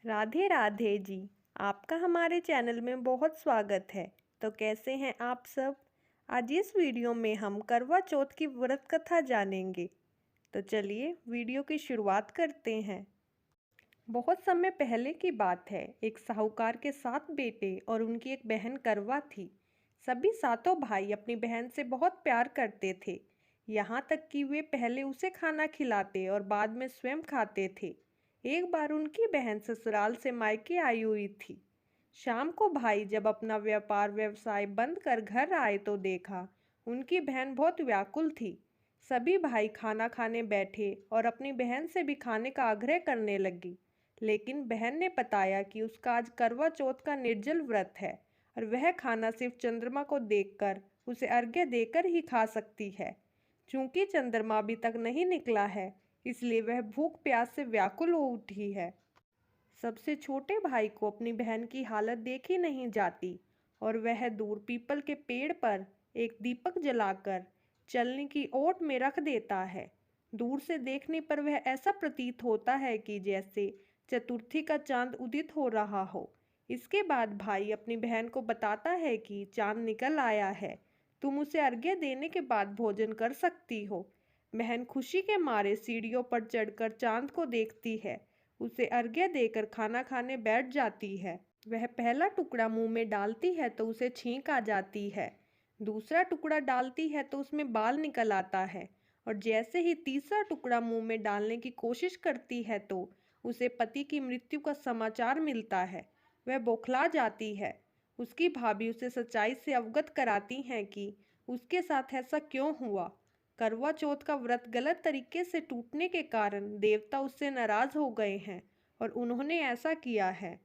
राधे राधे जी। आपका हमारे चैनल में बहुत स्वागत है। तो कैसे हैं आप सब। आज इस वीडियो में हम करवा चौथ की व्रत कथा जानेंगे। तो चलिए वीडियो की शुरुआत करते हैं। बहुत समय पहले की बात है। एक साहूकार के 7 बेटे और उनकी एक बहन करवा थी। सभी सातों भाई अपनी बहन से बहुत प्यार करते थे। यहाँ तक कि वे पहले उसे खाना खिलाते और बाद में स्वयं खाते थे। एक बार उनकी बहन ससुराल से मायके आई हुई थी। शाम को भाई जब अपना व्यापार व्यवसाय बंद कर घर आए तो देखा उनकी बहन बहुत व्याकुल थी। सभी भाई खाना खाने बैठे और अपनी बहन से भी खाने का आग्रह करने लगी। लेकिन बहन ने बताया कि उसका आज करवा चौथ का निर्जल व्रत है और वह खाना सिर्फ चंद्रमा को देखकर उसे अर्घ्य देकर ही खा सकती है। चूंकि चंद्रमा अभी तक नहीं निकला है, इसलिए वह भूख प्यास से व्याकुल हो उठी है। सबसे छोटे भाई को अपनी बहन की हालत देखी नहीं जाती और वह दूर पीपल के पेड़ पर एक दीपक जलाकर चलने की ओट में रख देता है। दूर से देखने पर वह ऐसा प्रतीत होता है कि जैसे चतुर्थी का चांद उदित हो रहा हो। इसके बाद भाई अपनी बहन को बताता है कि चांद निकल आया है, तुम उसे अर्घ्य देने के बाद भोजन कर सकती हो। बहन खुशी के मारे सीढ़ियों पर चढ़कर चांद को देखती है, उसे अर्घ्य देकर खाना खाने बैठ जाती है। वह पहला टुकड़ा मुंह में डालती है तो उसे छींक आ जाती है। दूसरा टुकड़ा डालती है तो उसमें बाल निकल आता है और जैसे ही तीसरा टुकड़ा मुंह में डालने की कोशिश करती है तो उसे पति की मृत्यु का समाचार मिलता है। वह बौखला जाती है। उसकी भाभी उसे सच्चाई से अवगत कराती हैं कि उसके साथ ऐसा क्यों हुआ। करवा चौथ का व्रत गलत तरीके से टूटने के कारण देवता उससे नाराज हो गए हैं और उन्होंने ऐसा किया है।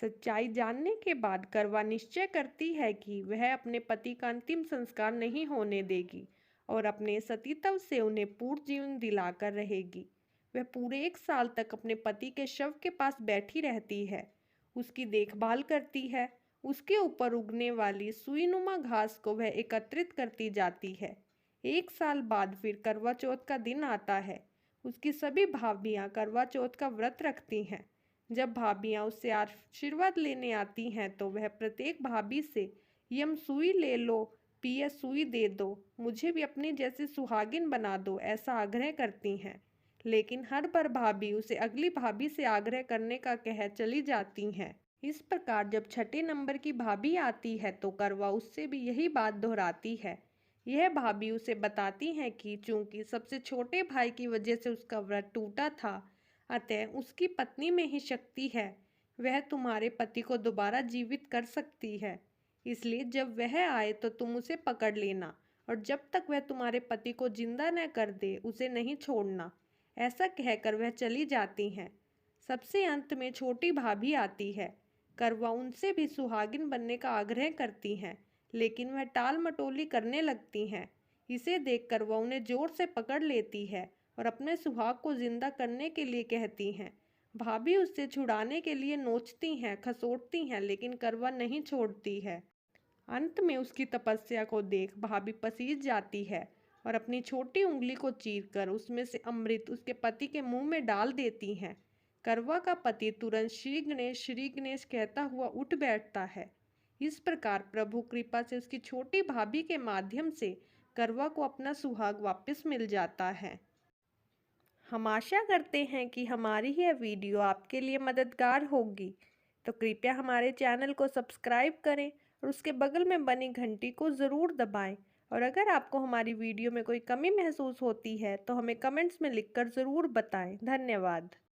सच्चाई जानने के बाद करवा निश्चय करती है कि वह अपने पति का अंतिम संस्कार नहीं होने देगी और अपने सतीत्व से उन्हें पूर्ण जीवन दिलाकर रहेगी। वह पूरे 1 साल तक अपने पति के शव के पास बैठी रहती है, उसकी देखभाल करती है। उसके ऊपर उगने वाली सुईनुमा घास को वह एकत्रित करती जाती है। 1 साल बाद फिर करवा चौथ का दिन आता है। उसकी सभी भाभियां करवा चौथ का व्रत रखती हैं। जब भाभियां उससे आशीर्वाद लेने आती हैं तो वह प्रत्येक भाभी से यम सुई ले लो, पिया सुई दे दो, मुझे भी अपनी जैसी सुहागिन बना दो, ऐसा आग्रह करती हैं। लेकिन हर बार भाभी उसे अगली भाभी से आग्रह करने का कह चली जाती हैं। इस प्रकार जब छठे नंबर की भाभी आती है तो करवा उससे भी यही बात दोहराती है। यह भाभी उसे बताती हैं कि चूंकि सबसे छोटे भाई की वजह से उसका व्रत टूटा था, अतः उसकी पत्नी में ही शक्ति है, वह तुम्हारे पति को दोबारा जीवित कर सकती है। इसलिए जब वह आए तो तुम उसे पकड़ लेना और जब तक वह तुम्हारे पति को जिंदा न कर दे उसे नहीं छोड़ना। ऐसा कहकर वह चली जाती हैं। सबसे अंत में छोटी भाभी आती है। करवा उनसे भी सुहागिन बनने का आग्रह करती हैं, लेकिन वह टाल मटोली करने लगती हैं। इसे देखकर वह उन्हें जोर से पकड़ लेती है और अपने सुहाग को जिंदा करने के लिए कहती हैं। भाभी उससे छुड़ाने के लिए नोचती हैं, खसोटती हैं, लेकिन करवा नहीं छोड़ती है। अंत में उसकी तपस्या को देख भाभी पसीज जाती है और अपनी छोटी उंगली को चीरकर उसमें से अमृत उसके पति के मुंह में डाल देती हैं। करवा का पति तुरंत श्री गणेश कहता हुआ उठ बैठता है। इस प्रकार प्रभु कृपा से उसकी छोटी भाभी के माध्यम से करवा को अपना सुहाग वापस मिल जाता है। हम आशा करते हैं कि हमारी यह वीडियो आपके लिए मददगार होगी। तो कृपया हमारे चैनल को सब्सक्राइब करें और उसके बगल में बनी घंटी को ज़रूर दबाएं। और अगर आपको हमारी वीडियो में कोई कमी महसूस होती है तो हमें कमेंट्स में लिखकर ज़रूर बताएं। धन्यवाद।